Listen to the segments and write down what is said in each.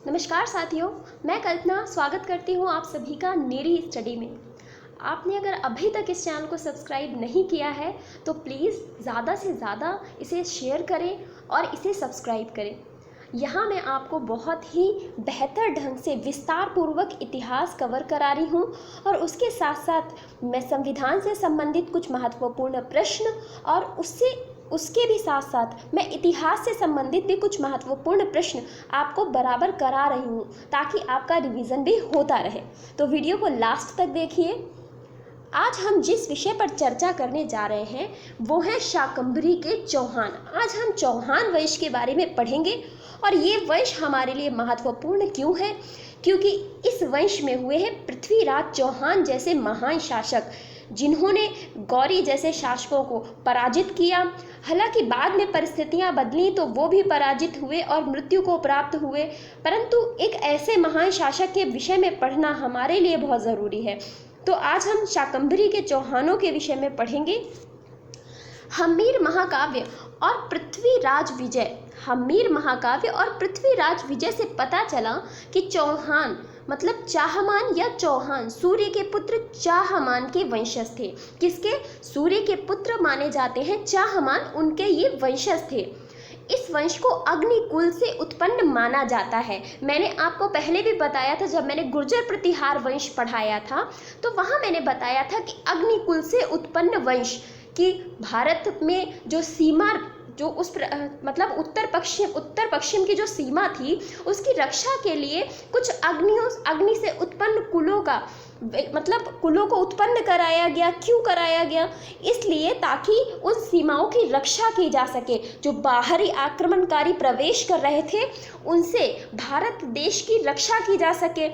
नमस्कार साथियों, मैं कल्पना स्वागत करती हूँ आप सभी का नेरी स्टडी में। आपने अगर अभी तक इस चैनल को सब्सक्राइब नहीं किया है तो प्लीज़ ज़्यादा से ज़्यादा इसे शेयर करें और इसे सब्सक्राइब करें। यहाँ मैं आपको बहुत ही बेहतर ढंग से विस्तार पूर्वक इतिहास कवर करा रही हूँ और उसके साथ साथ मैं संविधान से संबंधित कुछ महत्वपूर्ण प्रश्न और उसके भी साथ साथ मैं इतिहास से संबंधित भी कुछ महत्वपूर्ण प्रश्न आपको बराबर करा रही हूँ ताकि आपका रिवीजन भी होता रहे। तो वीडियो को लास्ट तक देखिए। आज हम जिस विषय पर चर्चा करने जा रहे हैं वो है शाकंभरी के चौहान। आज हम चौहान वंश के बारे में पढ़ेंगे और ये वंश हमारे लिए महत्वपूर्ण क्यों है, क्योंकि इस वंश में हुए हैं पृथ्वीराज चौहान जैसे महान शासक जिन्होंने गौरी जैसे शासकों को पराजित किया। हालांकि बाद में परिस्थितियां बदली तो वो भी पराजित हुए और मृत्यु को प्राप्त हुए, परंतु एक ऐसे महान शासक के विषय में पढ़ना हमारे लिए बहुत ज़रूरी है। तो आज हम शाकंभरी के चौहानों के विषय में पढ़ेंगे। हम्मीर महाकाव्य और पृथ्वीराज विजय। हम्मीर महाकाव्य और पृथ्वीराज विजय से पता चला कि चौहान मतलब चाहमान या चौहान सूर्य के पुत्र चाहमान के वंशज थे। किसके? सूर्य के पुत्र माने जाते हैं चाहमान, उनके ये वंशज थे। इस वंश को अग्निकुल से उत्पन्न माना जाता है। मैंने आपको पहले भी बताया था, जब मैंने गुर्जर प्रतिहार वंश पढ़ाया था तो वहाँ मैंने बताया था कि अग्निकुल से उत्पन्न वंश कि भारत में जो सीमा जो मतलब उत्तर पश्चिम की जो सीमा थी उसकी रक्षा के लिए कुछ अग्नि से उत्पन्न कुलों का मतलब कुलों को उत्पन्न कराया गया। क्यों कराया गया? इसलिए ताकि उन सीमाओं की रक्षा की जा सके। जो बाहरी आक्रमणकारी प्रवेश कर रहे थे उनसे भारत देश की रक्षा की जा सके,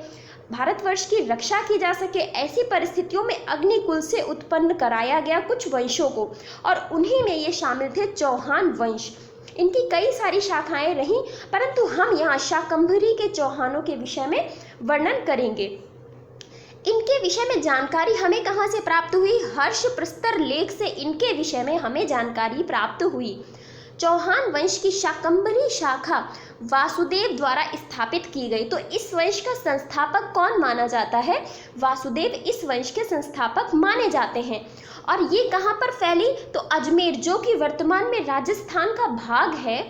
भारतवर्ष की रक्षा की जा सके। ऐसी परिस्थितियों में अग्निकुल से उत्पन्न कराया गया कुछ वंशों को और उन्हीं में ये शामिल थे चौहान वंश। इनकी कई सारी शाखाएं रहीं, परंतु हम यहाँ शाकंभरी के चौहानों के विषय में वर्णन करेंगे। इनके विषय में जानकारी हमें कहाँ से प्राप्त हुई? हर्ष प्रस्तर लेख से इनके विषय में हमें जानकारी प्राप्त हुई। चौहान वंश की शाकंभरी शाखा वासुदेव द्वारा स्थापित की गई। तो इस वंश का संस्थापक कौन माना जाता है? वासुदेव इस वंश के संस्थापक माने जाते हैं। और ये कहाँ पर फैली? तो अजमेर, जो कि वर्तमान में राजस्थान का भाग है,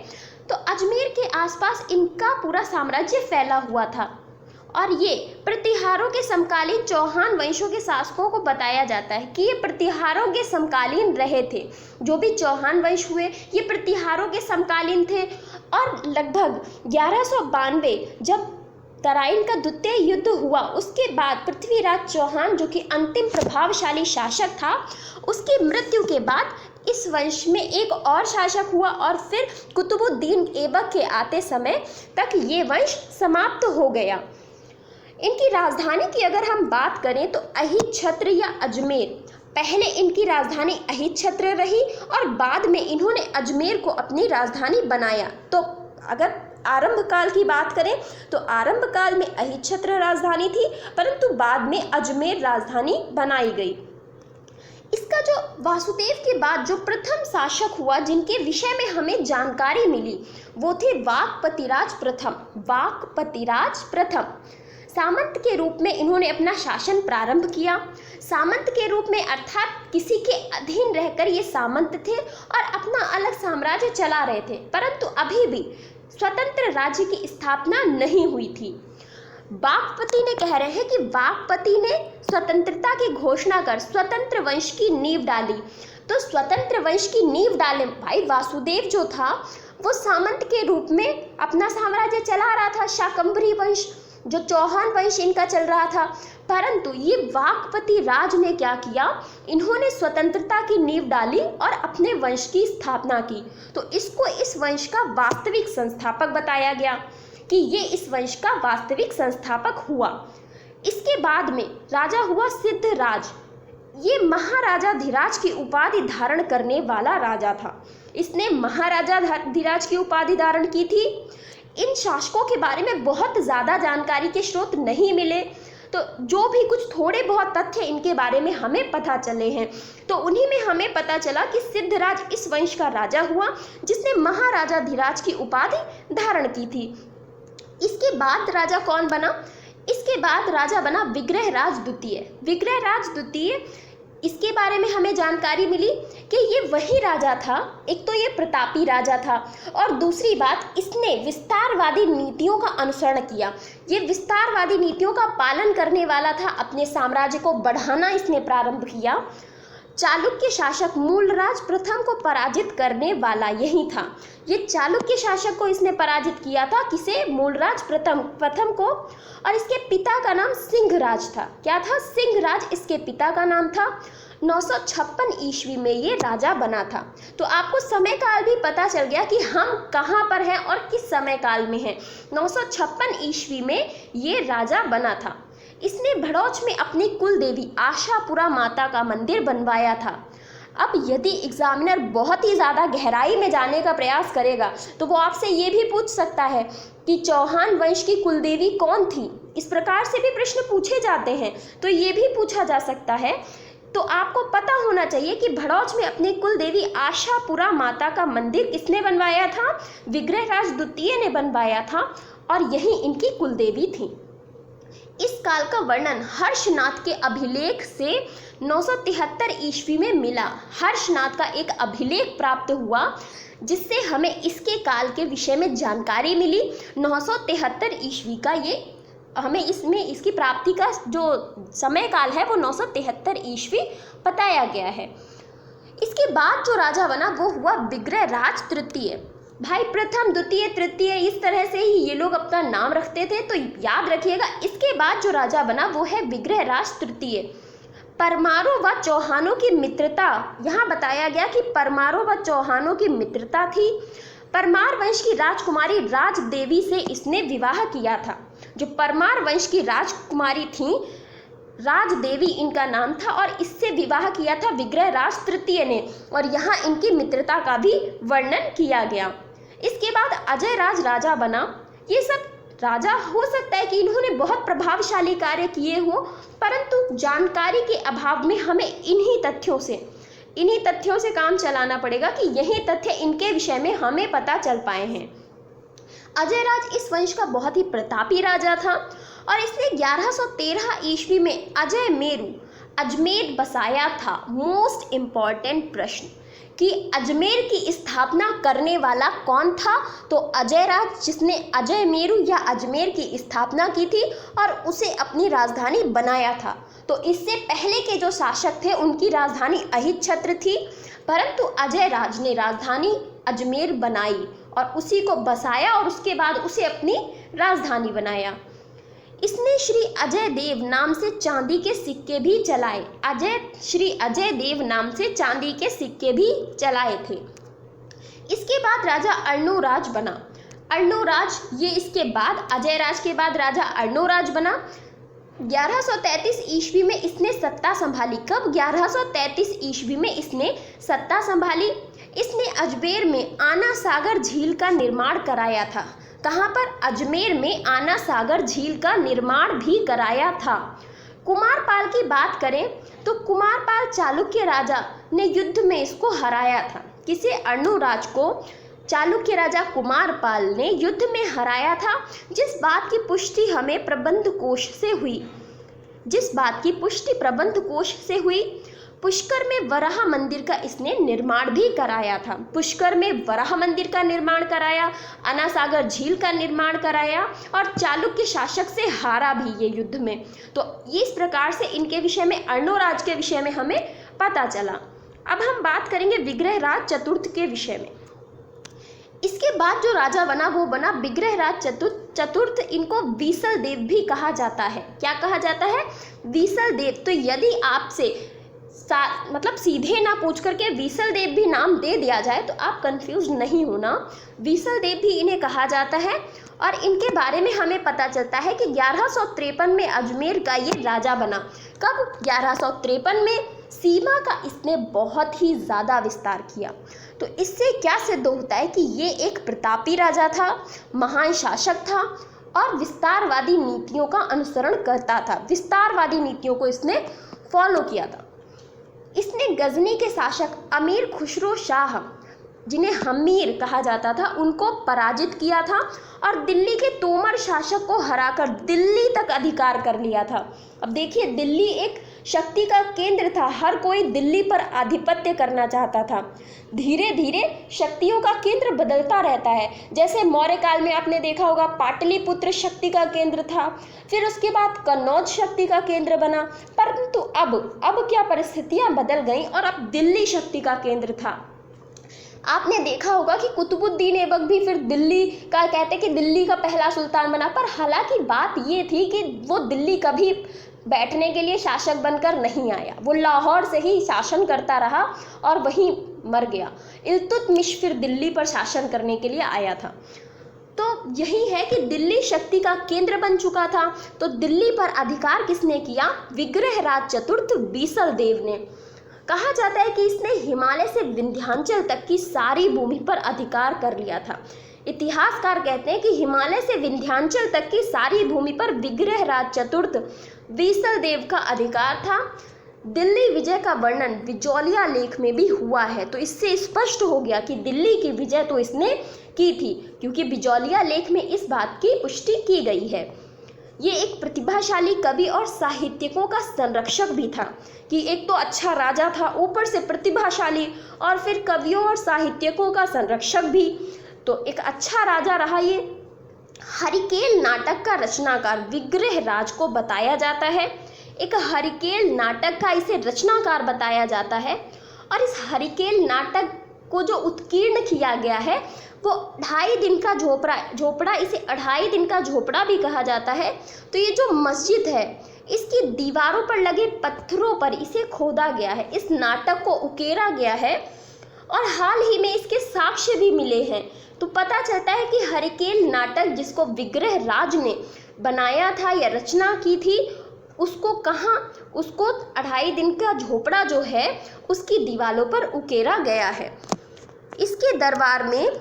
तो अजमेर के आसपास इनका पूरा साम्राज्य फैला हुआ था। और ये प्रतिहारों के समकालीन चौहान वंशों के शासकों को बताया जाता है कि ये प्रतिहारों के समकालीन रहे थे। जो भी चौहान वंश हुए ये प्रतिहारों के समकालीन थे। और लगभग 1192 जब तराइन का द्वितीय युद्ध हुआ उसके बाद पृथ्वीराज चौहान, जो कि अंतिम प्रभावशाली शासक था, उसकी मृत्यु के बाद इस वंश में एक और शासक हुआ और फिर कुतुबुद्दीन ऐबक के आते समय तक ये वंश समाप्त हो गया। इनकी राजधानी की अगर हम बात करें तो अहिच्छत्र या अजमेर, पहले इनकी राजधानी अहिच्छत्र रही और बाद में इन्होंने अजमेर को अपनी राजधानी बनाया। तो अगर आरंभ काल की बात करें तो आरंभ काल में अहिच्छत्र राजधानी थी, परंतु बाद में अजमेर राजधानी बनाई गई। इसका जो वासुदेव के बाद जो प्रथम शासक हुआ जिनके विषय में हमें जानकारी मिली वो थे वाकपतिराज प्रथम। वाकपतिराज प्रथम सामंत के रूप में इन्होंने अपना शासन प्रारंभ किया। सामंत के रूप में अर्थात किसी के अधीन रहकर ये सामंत थे और अपना अलग साम्राज्य चला रहे थे, परंतु अभी भी स्वतंत्र राज्य की स्थापना नहीं हुई थी। वाकपति ने कह रहे हैं कि वाकपति ने स्वतंत्रता की घोषणा कर स्वतंत्र वंश की नींव डाली। तो स्वतंत्र वंश की नींव डाले भाई वासुदेव जो था वो सामंत के रूप में अपना साम्राज्य चला रहा था, शाकंभरी वंश जो चौहान वंश इनका चल रहा था। परंतु ये वाकपति राज ने क्या किया? इन्होंने स्वतंत्रता की नींव डाली और अपने वंश की स्थापना की। तो इसको इस वंश का वास्तविक संस्थापक बताया गया कि ये इस वंश का वास्तविक संस्थापक हुआ। इसके बाद में राजा हुआ सिद्धराज। ये महाराजा धीराज की उपाधि धारण करने वाला राजा था। इसने महाराजा धीराज की उपाधि धारण की थी। इन शासकों के बारे में बहुत ज़्यादा जानकारी के स्रोत नहीं मिले, तो जो भी कुछ थोड़े बहुत तथ्य इनके बारे में हमें पता चले हैं तो उन्हीं में हमें पता चला कि सिद्धराज इस वंश का राजा हुआ जिसने महाराजा धीराज की उपाधि धारण की थी। इसके बाद राजा कौन बना? इसके बाद राजा बना विग्रहराज द्वितीय। विग्रहराज द्वितीय, इसके बारे में हमें जानकारी मिली कि ये वही राजा था, एक तो ये प्रतापी राजा था और दूसरी बात इसने विस्तारवादी नीतियों का अनुसरण किया। ये विस्तारवादी नीतियों का पालन करने वाला था, अपने साम्राज्य को बढ़ाना इसने प्रारंभ किया। चालुक्य शासक मूलराज प्रथम को पराजित करने वाला यही था। ये चालुक्य शासक को इसने पराजित किया था, किसे? मूलराज प्रथम को। और इसके पिता का नाम सिंहराज था। क्या था? सिंहराज इसके पिता का नाम था। 956 ईस्वी में ये राजा बना था। तो आपको समय काल भी पता चल गया कि हम कहाँ पर हैं और किस समय काल में हैं। 956 ईस्वी में ये राजा बना था। इसने भड़ौच में अपनी कुल देवी आशापुरा माता का मंदिर बनवाया था। अब यदि एग्जामिनर बहुत ही ज़्यादा गहराई में जाने का प्रयास करेगा तो वो आपसे ये भी पूछ सकता है कि चौहान वंश की कुलदेवी कौन थी। इस प्रकार से भी प्रश्न पूछे जाते हैं, तो ये भी पूछा जा सकता है। तो आपको पता होना चाहिए कि भड़ौच में अपनी कुल देवी आशापुरा माता का मंदिर किसने बनवाया था? विग्रहराज द्वितीय ने बनवाया था और यही इनकी कुल देवी थी। इस काल का वर्णन हर्षनाथ के अभिलेख से 973 ईस्वी में मिला। हर्षनाथ का एक अभिलेख प्राप्त हुआ जिससे हमें इसके काल के विषय में जानकारी मिली। 973 ईस्वी का ये हमें इसमें इसकी प्राप्ति का जो समय काल है वो 973 ईस्वी बताया गया है। इसके बाद जो राजा बना वो हुआ विग्रहराज तृतीय। भाई प्रथम, द्वितीय, तृतीय, इस तरह से ही ये लोग अपना नाम रखते थे, तो याद रखिएगा। इसके बाद जो राजा बना वो है विग्रहराज तृतीय। परमारों व चौहानों की मित्रता, यहाँ बताया गया कि परमारों व चौहानों की मित्रता थी। परमार वंश की राजकुमारी राजदेवी से इसने विवाह किया था। जो परमार वंश की राजकुमारी थी, राजदेवी इनका नाम था, और इससे विवाह किया था विग्रहराज तृतीय ने, और यहाँ इनकी मित्रता का भी वर्णन किया गया। इसके बाद अजय राज राजा बना। ये सब राजा हो सकता है कि इन्होंने बहुत प्रभावशाली कार्य किए हो, परंतु जानकारी के अभाव में हमें इन्हीं तथ्यों से काम चलाना पड़ेगा कि यही तथ्य इनके विषय में हमें पता चल पाए हैं। अजय राज इस वंश का बहुत ही प्रतापी राजा था और इसने 1113 ईस्वी में अजमेर बसाया था। मोस्ट इम्पॉर्टेंट प्रश्न कि अजमेर की स्थापना करने वाला कौन था? तो अजय राज, जिसने अजय मेरू या अजमेर की स्थापना की थी और उसे अपनी राजधानी बनाया था। तो इससे पहले के जो शासक थे उनकी राजधानी अहिच्छत्र थी, परंतु अजय राज ने राजधानी अजमेर बनाई और उसी को बसाया और उसके बाद उसे अपनी राजधानी बनाया। इसने श्री अजय देव नाम से चांदी के सिक्के भी चलाए। श्री अजय देव नाम से चांदी के सिक्के भी चलाए थे। इसके बाद राजा अर्णोराज बना। अर्णोराज, ये इसके बाद अजय राज के बाद राजा अर्णोराज बना। 1133 ईस्वी में इसने सत्ता संभाली। कब? 1133 ईस्वी में इसने सत्ता संभाली। इसने अजमेर में आना सागर झील का निर्माण कराया था। कहाँ पर? अजमेर में आना सागर झील का निर्माण भी कराया था। कुमारपाल की बात करें तो कुमारपाल चालुक्य राजा ने युद्ध में इसको हराया था। किसे? अर्णोराज को चालुक्य राजा कुमारपाल ने युद्ध में हराया था। जिस बात की पुष्टि हमें प्रबंध कोश से हुई, पुष्कर में वराह मंदिर का इसने निर्माण भी कराया था। पुष्कर में वराह मंदिर का निर्माण कराया, अनासागर झील का निर्माण कराया और चालुक्य शासक से हारा भी ये युद्ध में। तो इस प्रकार से इनके विषय में, अर्णोराज के विषय में हमें पता चला। अब हम बात करेंगे विग्रहराज चतुर्थ के विषय में। इसके बाद जो राजा बना वो बना विग्रहराज चतुर्थ। इनको बीसल देव भी कहा जाता है। क्या कहा जाता है? बीसल देव। तो यदि आपसे मतलब सीधे ना पूछ करके बीसल देव भी नाम दे दिया जाए तो आप कंफ्यूज नहीं होना। बीसल देव भी इन्हें कहा जाता है और इनके बारे में हमें पता चलता है कि 1153 में अजमेर का ये राजा बना। कब? 1153 में। सीमा का इसने बहुत ही ज़्यादा विस्तार किया। तो इससे क्या सिद्ध होता है कि ये एक प्रतापी राजा था, महान शासक था और विस्तारवादी नीतियों का अनुसरण करता था। विस्तारवादी नीतियों को इसने फॉलो किया था। इसने गजनी के शासक अमीर खुसरो शाह जिन्हें हमीर कहा जाता था, उनको पराजित किया था और दिल्ली के तोमर शासक को हराकर दिल्ली तक अधिकार कर लिया था। अब देखिए, दिल्ली एक शक्ति का केंद्र था, हर कोई दिल्ली पर आधिपत्य करना चाहता था। धीरे धीरे शक्तियों का केंद्र बदलता रहता है। जैसे मौर्य काल में आपने देखा होगा, पाटलिपुत्र शक्ति का केंद्र था, फिर उसके बाद कन्नौज शक्ति का केंद्र बना, परंतु अब क्या परिस्थितियां बदल गईं और अब दिल्ली शक्ति का केंद्र था। आपने देखा होगा कि कुतुबुद्दीन ऐबक भी फिर दिल्ली का, कहते कि दिल्ली का पहला सुल्तान बना, पर हालांकि बात ये थी कि वो दिल्ली कभी बैठने के लिए शासक बनकर नहीं आया, वो लाहौर से ही शासन करता रहा और वहीं मर गया। इल्तुतमिश फिर दिल्ली पर शासन करने के लिए आया था। तो यही है कि दिल्ली शक्ति का केंद्र बन चुका था। तो दिल्ली पर अधिकार किसने किया? विग्रहराज चतुर्थ बीसल देव ने। कहा जाता है कि इसने हिमालय से विंध्याचल तक की सारी भूमि पर अधिकार कर लिया था। इतिहासकार कहते हैं कि हिमालय से विंध्याचल तक की सारी भूमि पर विग्रहराज चतुर्थ बीसल देव का अधिकार था। दिल्ली विजय का वर्णन विजौलिया लेख में भी हुआ है, तो इससे स्पष्ट हो गया कि दिल्ली की विजय तो इसने की थी, क्योंकि विजौलिया लेख में इस बात की पुष्टि की गई है। ये एक प्रतिभाशाली कवि और साहित्यकों का संरक्षक भी था, कि एक तो अच्छा राजा था, ऊपर से प्रतिभाशाली, और फिर कवियों और साहित्यकों का संरक्षक भी। तो एक अच्छा राजा रहा ये। हरिकेल नाटक का रचनाकार विग्रहराज को बताया जाता है। एक हरिकेल नाटक का इसे रचनाकार बताया जाता है, और इस हरिकेल नाटक को जो उत्कीर्ण किया गया है वो 2.5 दिन का झोपड़ा, इसे 2.5 दिन का झोपड़ा भी कहा जाता है। तो ये जो मस्जिद है, इसकी दीवारों पर लगे पत्थरों पर इसे खोदा गया है, इस नाटक को उकेरा गया है, और हाल ही में इसके साक्ष्य भी मिले हैं। तो पता चलता है कि हरिकेल नाटक जिसको विग्रहराज ने बनाया था या रचना की थी, उसको 2.5 दिन का झोपड़ा जो है उसकी दीवारों पर उकेरा गया है। इसके दरबार में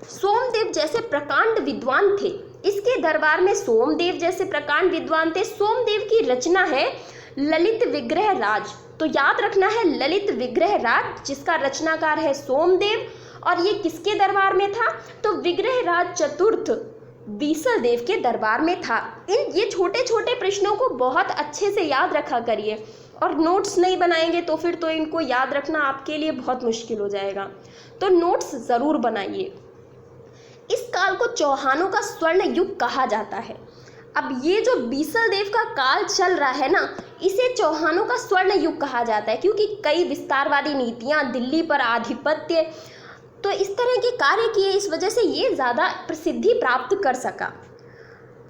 सोमदेव जैसे प्रकांड विद्वान थे। इसके दरबार में सोमदेव जैसे प्रकांड विद्वान थे। सोमदेव की रचना है ललित विग्रहराज। तो याद रखना है, ललित विग्रहराज जिसका रचनाकार है सोमदेव, और ये किसके दरबार में था? तो विग्रहराज चतुर्थ बीसल देव के दरबार में था। ये छोटे छोटे प्रश्नों को बहुत अच्छे से याद रखा करिए, और नोट्स नहीं बनाएंगे तो फिर तो इनको याद रखना आपके लिए बहुत मुश्किल हो जाएगा। तो नोट्स ज़रूर बनाइए। इस काल को चौहानों का स्वर्ण युग कहा जाता है। अब ये जो बीसल देव का काल चल रहा है ना, इसे चौहानों का स्वर्ण युग कहा जाता है, क्योंकि कई विस्तारवादी नीतियाँ, दिल्ली पर आधिपत्य, तो इस तरह के कार्य किए, इस वजह से ये ज़्यादा प्रसिद्धि प्राप्त कर सका।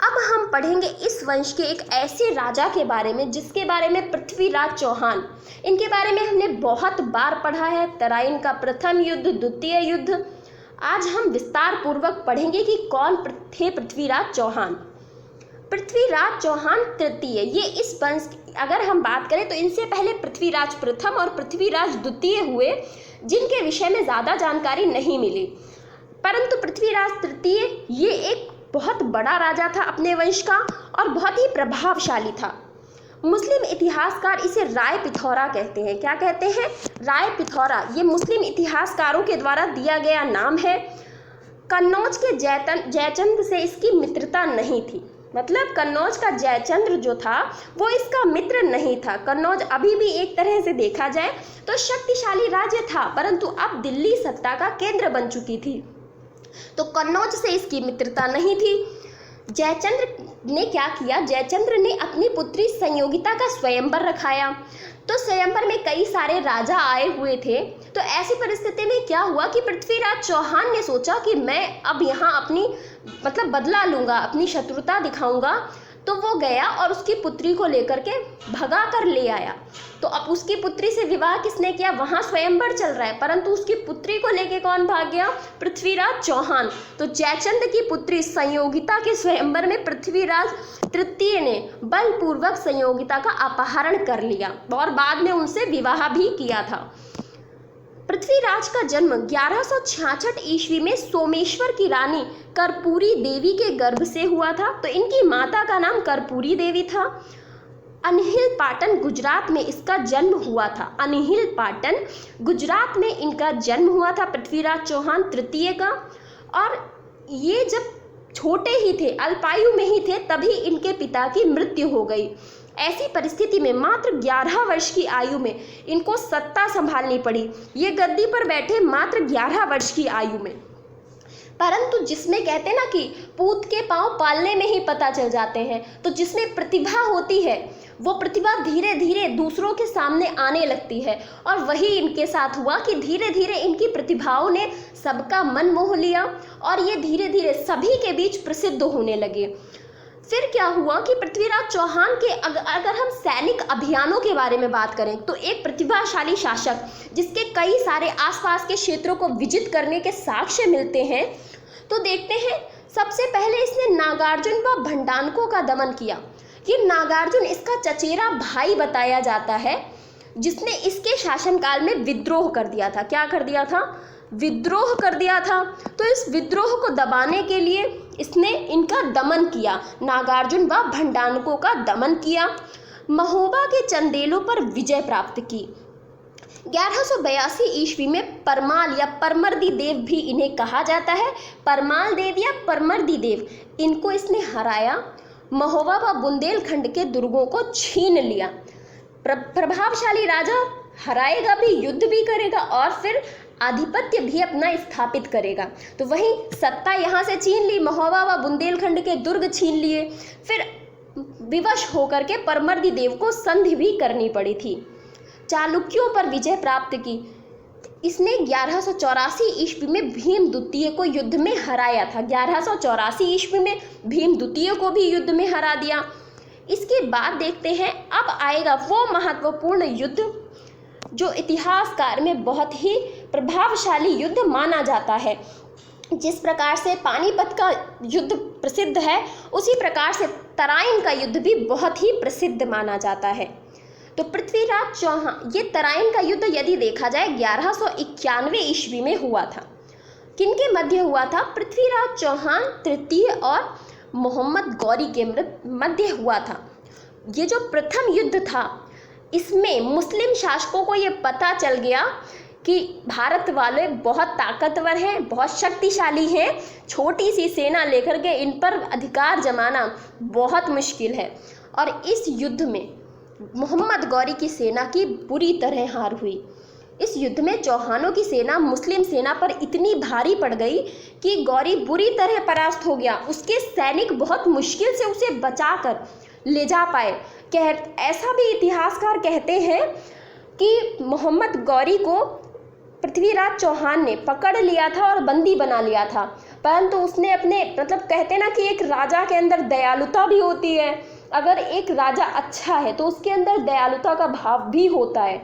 अब हम पढ़ेंगे इस वंश के एक ऐसे राजा के बारे में जिसके बारे में पृथ्वीराज चौहान, इनके बारे में हमने बहुत बार पढ़ा है। तराइन का प्रथम युद्ध, द्वितीय युद्ध। आज हम विस्तार पूर्वक पढ़ेंगे कि कौन थे पृथ्वीराज चौहान। पृथ्वीराज चौहान तृतीय, ये इस वंश, अगर हम बात करें तो इनसे पहले पृथ्वीराज प्रथम और पृथ्वीराज द्वितीय हुए, जिनके विषय में ज़्यादा जानकारी नहीं मिली। परंतु पृथ्वीराज तृतीय ये एक बहुत बड़ा राजा था अपने वंश का, और बहुत ही प्रभावशाली था। मुस्लिम इतिहासकार इसे राय पिथौरा कहते हैं। क्या कहते हैं? राय पिथौरा। ये मुस्लिम इतिहासकारों के द्वारा दिया गया नाम है। कन्नौज के जयचंद्र से इसकी मित्रता नहीं थी, मतलब कन्नौज का जयचंद्र जो था वो इसका मित्र नहीं था। कन्नौज अभी भी एक तरह से देखा जाए तो शक्तिशाली राज्य था, परंतु अब दिल्ली सत्ता का केंद्र बन चुकी थी, तो कन्नौज से इसकी मित्रता नहीं थी। जयचंद्र ने क्या किया? जयचंद्र ने अपनी पुत्री संयोगिता का स्वयंवर रखाया। तो स्वयंवर में कई सारे राजा आए हुए थे। तो ऐसी परिस्थिति में क्या हुआ कि पृथ्वीराज चौहान ने सोचा कि मैं अब यहाँ अपनी बदला लूँगा, अपनी शत्रुता दिखाऊंगा। तो वो गया और उसकी पुत्री को लेकर के भगा कर ले आया। तो अब उसकी पुत्री से विवाह किसने किया? वहाँ स्वयंवर चल रहा है, परंतु उसकी पुत्री को लेके कौन भाग गया? पृथ्वीराज चौहान। तो जयचंद्र की पुत्री संयोगिता के स्वयंवर में पृथ्वीराज तृतीय ने बलपूर्वक संयोगिता का अपहरण कर लिया और बाद में उनसे विवाह भी किया था। पृथ्वीराज का जन्म 1166 ईस्वी में सोमेश्वर की रानी कर्पूरी देवी के गर्भ से हुआ था। तो इनकी माता का नाम कर्पूरी देवी था। अनहिल पाटन गुजरात में इसका जन्म हुआ था। अनहिल पाटन गुजरात में इनका जन्म हुआ था पृथ्वीराज चौहान तृतीय का। और ये जब छोटे ही थे, अल्पायु में ही थे, तभी इनके पिता की मृत्यु हो गई। ऐसी परिस्थिति में मात्र 11 वर्ष की आयु में इनको सत्ता संभालनी पड़ी। ये गद्दी पर बैठे मात्र 11 वर्ष की आयु में। परंतु जिसमें कहते ना कि पूत के पांव पालने में ही पता चल जाते हैं, तो जिसमें प्रतिभा होती है वो प्रतिभा धीरे धीरे दूसरों के सामने आने लगती है। और वही इनके साथ हुआ कि धीरे धीरे इनकी प्रतिभाओं ने सबका मन मोह लिया और ये धीरे धीरे सभी के बीच प्रसिद्ध होने लगे। फिर क्या हुआ कि पृथ्वीराज चौहान के अगर हम सैनिक अभियानों के बारे में बात करें तो एक प्रतिभाशाली शासक जिसके कई सारे आसपास के क्षेत्रों को विजित करने के साक्ष्य मिलते हैं, तो देखते हैं सबसे पहले इसने नागार्जुन व भंडानको का दमन किया। ये नागार्जुन इसका चचेरा भाई बताया जाता है, जिसने इसके शासनकाल में विद्रोह कर दिया था। क्या कर दिया था? विद्रोह कर दिया था। तो इस विद्रोह को दबाने के लिए इसने इनका दमन किया, नागार्जुन व भंडानको का दमन किया। महोबा के चंदेलों पर विजय प्राप्त की। 1182 ईस्वी में परमाल या परमर्दी देव भी इन्हें कहा जाता है, परमाल देव या परमर्दी देव, इनको इसने हराया। महोबा व बुंदेलखंड के दुर्गों को छीन लिया। प्रभावशाली राजा हराएगा भी, युद्ध भी करेगा और फिर आधिपत्य भी अपना स्थापित करेगा। तो वही सत्ता यहाँ से छीन ली, महोबा व बुंदेलखंड के दुर्ग छीन लिए। फिर विवश होकर के परमर्दी देव को संधि भी करनी पड़ी थी। चालुक्यों पर विजय प्राप्त की। इसने 1184 ईस्वी में भीम द्वितीय को युद्ध में हराया था। 1184 ईस्वी में भीम द्वितीय को भी युद्ध में हरा दिया। इसके बाद देखते हैं अब आएगा वो महत्वपूर्ण युद्ध जो इतिहासकार में बहुत ही प्रभावशाली युद्ध माना जाता है। जिस प्रकार से पानीपत का युद्ध प्रसिद्ध है, उसी प्रकार से तराइन का युद्ध भी बहुत ही प्रसिद्ध माना जाता है। तो पृथ्वीराज चौहान, ये तराइन का युद्ध यदि देखा जाए 1191 ईस्वी में हुआ था। किनके मध्य हुआ था? पृथ्वीराज चौहान तृतीय और मोहम्मद गौरी के मध्य हुआ था। ये जो प्रथम युद्ध था, इसमें मुस्लिम शासकों को ये पता चल गया कि भारत वाले बहुत ताकतवर हैं, बहुत शक्तिशाली हैं, छोटी सी सेना लेकर के इन पर अधिकार जमाना बहुत मुश्किल है। और इस युद्ध में मोहम्मद गौरी की सेना की बुरी तरह हार हुई। इस युद्ध में चौहानों की सेना मुस्लिम सेना पर इतनी भारी पड़ गई कि गौरी बुरी तरह परास्त हो गया। उसके सैनिक बहुत मुश्किल से उसे बचाकर ले जा पाए। ऐसा भी इतिहासकार कहते हैं कि मोहम्मद गौरी को पृथ्वीराज चौहान ने पकड़ लिया था और बंदी बना लिया था, परंतु उसने अपने कहते ना कि एक राजा के अंदर दयालुता भी होती है। अगर एक राजा अच्छा है तो उसके अंदर दयालुता का भाव भी होता है,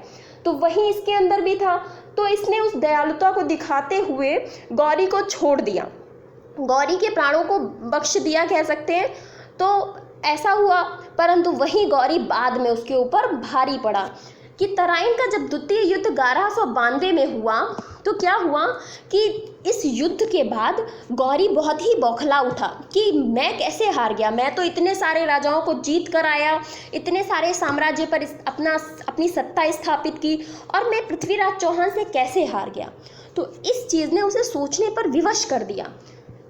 तो वही इसके अंदर भी था। तो इसने उस दयालुता को दिखाते हुए गौरी को छोड़ दिया, गौरी के प्राणों को बख्श दिया कह सकते हैं। तो ऐसा हुआ, परंतु वही गौरी बाद में उसके ऊपर भारी पड़ा कि तराइन का जब द्वितीय युद्ध 1192 में हुआ, तो क्या हुआ कि इस युद्ध के बाद गौरी बहुत ही बौखला उठा कि मैं कैसे हार गया, मैं तो इतने सारे राजाओं को जीत कर आया, इतने सारे साम्राज्य पर अपनी सत्ता स्थापित की, और मैं पृथ्वीराज चौहान से कैसे हार गया। तो इस चीज़ ने उसे सोचने पर विवश कर दिया।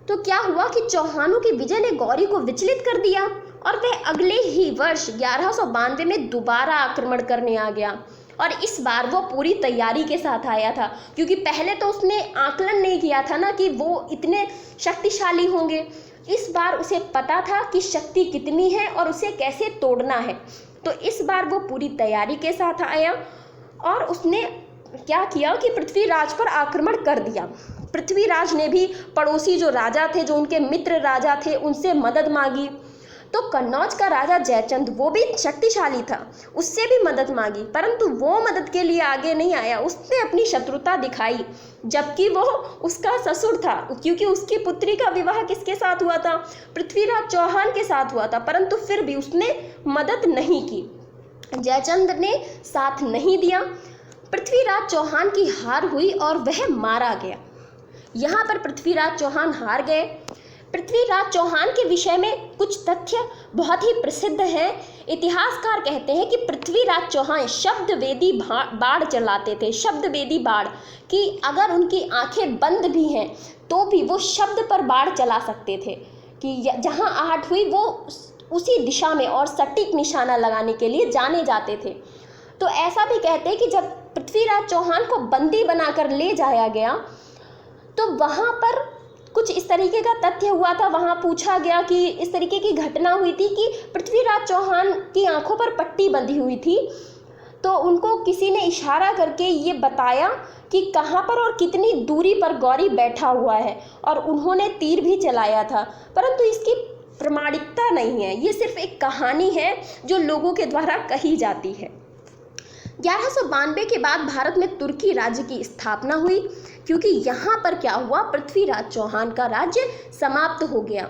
तो क्या हुआ कि चौहानों की विजय ने गौरी को विचलित कर दिया और वह अगले ही वर्ष 1192 में दोबारा आक्रमण करने आ गया। और इस बार वो पूरी तैयारी के साथ आया था, क्योंकि पहले तो उसने आकलन नहीं किया था ना कि वो इतने शक्तिशाली होंगे। इस बार उसे पता था कि शक्ति कितनी है और उसे कैसे तोड़ना है। तो इस बार वो पूरी तैयारी के साथ आया और उसने क्या किया कि पृथ्वीराज पर आक्रमण कर दिया। पृथ्वीराज ने भी पड़ोसी जो राजा थे, जो उनके मित्र राजा थे, उनसे मदद मांगी। तो कन्नौज का राजा जयचंद, वो भी शक्तिशाली था, उससे भी मदद मांगी, परंतु वो मदद के लिए आगे नहीं आया। उसने अपनी शत्रुता दिखाई, जबकि वो उसका ससुर था, क्योंकि उसकी पुत्री का विवाह किसके साथ हुआ था? पृथ्वीराज चौहान के साथ हुआ था, परंतु फिर भी उसने मदद नहीं की। जयचंद ने साथ नहीं दिया। पृथ्वीराज चौहान की हार हुई और वह मारा गया। यहाँ पर पृथ्वीराज चौहान हार गए। पृथ्वीराज चौहान के विषय में कुछ तथ्य बहुत ही प्रसिद्ध हैं। इतिहासकार कहते हैं कि पृथ्वीराज चौहान शब्दवेदी बाढ़ चलाते थे। शब्दवेदी बाढ़ कि अगर उनकी आंखें बंद भी हैं तो भी वो शब्द पर बाढ़ चला सकते थे कि जहां आहट हुई वो उसी दिशा में और सटीक निशाना लगाने के लिए जाने जाते थे। तो ऐसा भी कहते हैं कि जब पृथ्वीराज चौहान को बंदी बनाकर ले जाया गया तो वहाँ पर कुछ इस तरीके का तथ्य हुआ था। वहाँ पूछा गया कि इस तरीके की घटना हुई थी कि पृथ्वीराज चौहान की आंखों पर पट्टी बंधी हुई थी, तो उनको किसी ने इशारा करके ये बताया कि कहाँ पर और कितनी दूरी पर गौरी बैठा हुआ है, और उन्होंने तीर भी चलाया था। परंतु इसकी प्रामाणिकता नहीं है, ये सिर्फ एक कहानी है जो लोगों के द्वारा कही जाती है। 1192 के बाद भारत में तुर्की राज्य की स्थापना हुई, क्योंकि यहाँ पर क्या हुआ, पृथ्वीराज चौहान का राज्य समाप्त हो गया।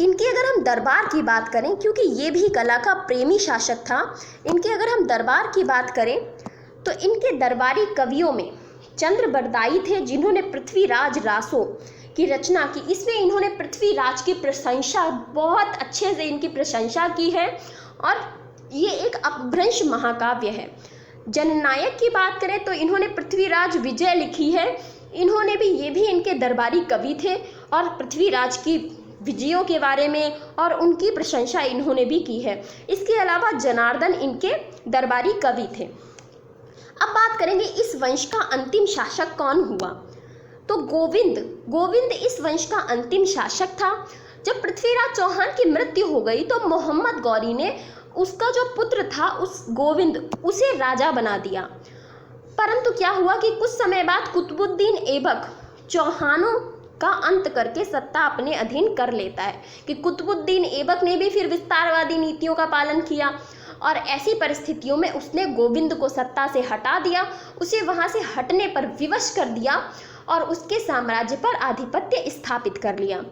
इनकी अगर हम दरबार की बात करें, क्योंकि ये भी कला का प्रेमी शासक था, इनके अगर हम दरबार की बात करें तो इनके दरबारी कवियों में चंद्रबरदाई थे, जिन्होंने पृथ्वीराज रासों की रचना की। इसमें इन्होंने पृथ्वीराज की प्रशंसा, बहुत अच्छे से इनकी प्रशंसा की है, और ये एक अपभ्रंश महाकाव्य है। जननायक की बात करें तो इन्होंने पृथ्वीराज विजय लिखी है। इन्होंने भी, ये भी इनके दरबारी कवि थे, और पृथ्वीराज की विजयों के बारे में और उनकी प्रशंसा इन्होंने भी की है। इसके अलावा जनार्दन इनके दरबारी कवि थे। अब बात करेंगे इस वंश का अंतिम शासक कौन हुआ, तो गोविंद इस वंश का अंतिम शासक था। जब पृथ्वीराज चौहान की मृत्यु हो गई तो मोहम्मद गौरी ने उसका जो पुत्र था उस गोविंद, उसे राजा बना दिया। परंतु क्या हुआ कि कुछ समय बाद कुतुबुद्दीन ऐबक चौहानों का अंत करके सत्ता अपने अधीन कर लेता है कि कुतुबुद्दीन ऐबक ने भी फिर विस्तारवादी नीतियों का पालन किया, और ऐसी परिस्थितियों में उसने गोविंद को सत्ता से हटा दिया, उसे वहाँ से हटने पर विवश कर दिया और उसके साम्राज्य पर आधिपत्य स्थापित कर लिया।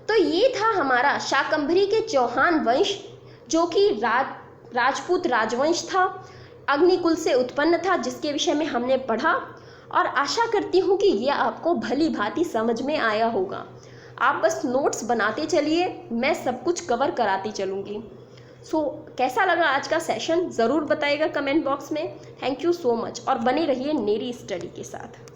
तो ये था हमारा शाकंभरी के चौहान वंश, जो कि राजपूत राजवंश था, अग्निकुल से उत्पन्न था, जिसके विषय में हमने पढ़ा। और आशा करती हूँ कि यह आपको भली भांति समझ में आया होगा। आप बस नोट्स बनाते चलिए, मैं सब कुछ कवर कराती चलूँगी। कैसा लगा आज का सेशन ज़रूर बताइएगा कमेंट बॉक्स में। थैंक यू सो मच, और बने रहिए नेरी स्टडी के साथ।